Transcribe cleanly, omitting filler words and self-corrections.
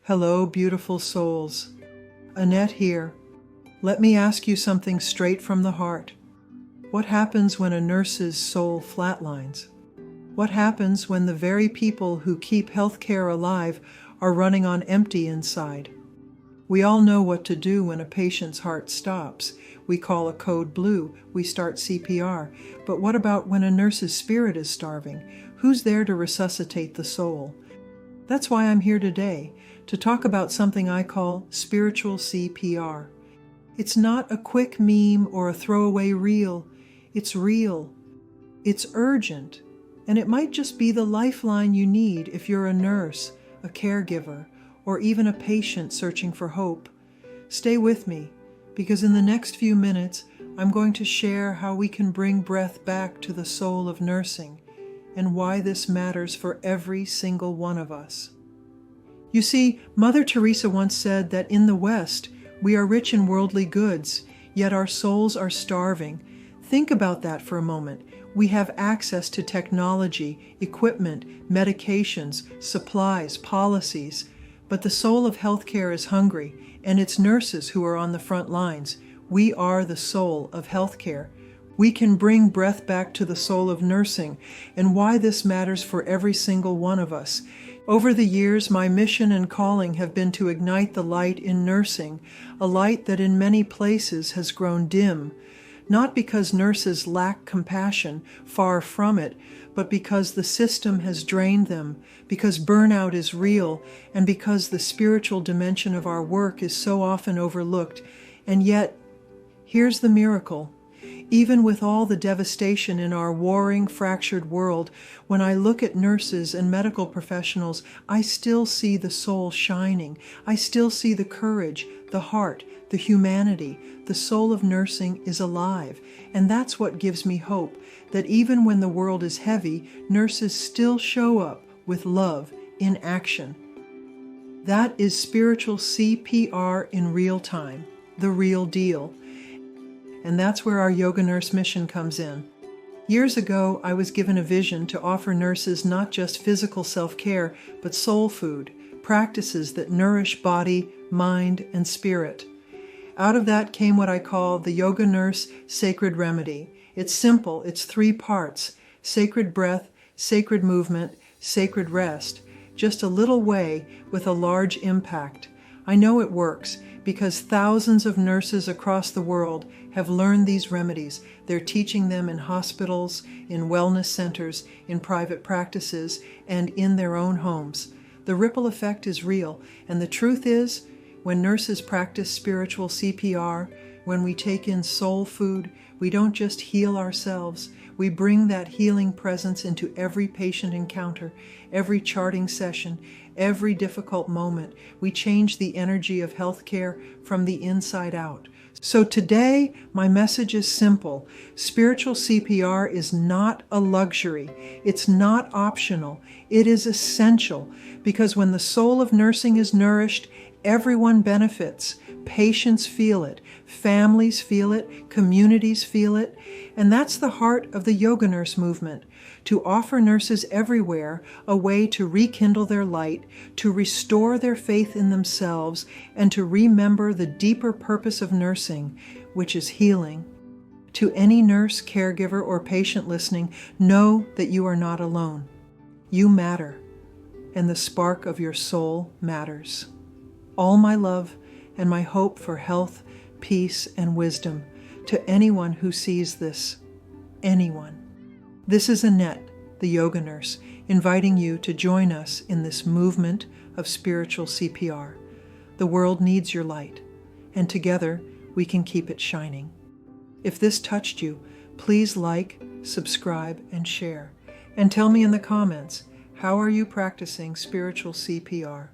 Hello, beautiful souls. Annette here. Let me ask you something straight from the heart. What happens when a nurse's soul flatlines? What happens when the very people who keep healthcare alive are running on empty inside? We all know what to do when a patient's heart stops. We call a code blue, we start CPR. But what about when a nurse's spirit is starving? Who's there to resuscitate the soul? That's why I'm here today, to talk about something I call Spiritual CPR. It's not a quick meme or a throwaway reel. It's real. It's urgent. And it might just be the lifeline you need if you're a nurse, a caregiver, or even a patient searching for hope. Stay with me, because in the next few minutes, I'm going to share how we can bring breath back to the soul of nursing and why this matters for every single one of us. You see, Mother Teresa once said that in the West, we are rich in worldly goods, yet our souls are starving. Think about that for a moment. We have access to technology, equipment, medications, supplies, policies, but the soul of healthcare is hungry, and it's nurses who are on the front lines. We are the soul of healthcare. We can bring breath back to the soul of nursing, and why this matters for every single one of us. Over the years, my mission and calling have been to ignite the light in nursing, a light that in many places has grown dim, not because nurses lack compassion, far from it, but because the system has drained them, because burnout is real, and because the spiritual dimension of our work is so often overlooked. And yet, here's the miracle. Even with all the devastation in our warring, fractured world, when I look at nurses and medical professionals, I still see the soul shining. I still see the courage, the heart, the humanity. The soul of nursing is alive. And that's what gives me hope, that even when the world is heavy, nurses still show up with love in action. That is spiritual CPR in real time, the real deal. And that's where our YogaNurse mission comes in. Years ago, I was given a vision to offer nurses not just physical self-care, but soul food, practices that nourish body, mind, and spirit. Out of that came what I call the YogaNurse Sacred Remedy. It's simple, it's 3 parts: sacred breath, sacred movement, sacred rest. Just a little way with a large impact. I know it works because thousands of nurses across the world have learned these remedies. They're teaching them in hospitals, in wellness centers, in private practices, and in their own homes. The ripple effect is real, and the truth is, when nurses practice spiritual CPR, when we take in soul food, we don't just heal ourselves. We bring that healing presence into every patient encounter, every charting session, every difficult moment. We change the energy of healthcare from the inside out. So today, my message is simple. Spiritual CPR is not a luxury. It's not optional. It is essential, because when the soul of nursing is nourished, everyone benefits. Patients feel it, families feel it, communities feel it, and that's the heart of the YogaNurse movement, to offer nurses everywhere a way to rekindle their light, to restore their faith in themselves, and to remember the deeper purpose of nursing, which is healing. To any nurse, caregiver, or patient listening, know that you are not alone. You matter, and the spark of your soul matters. All my love and my hope for health, peace, and wisdom to anyone who sees this. Anyone. This is Annette, the YogaNurse, inviting you to join us in this movement of spiritual CPR. The world needs your light, and together we can keep it shining. If this touched you, please like, subscribe, and share. And tell me in the comments, how are you practicing spiritual CPR?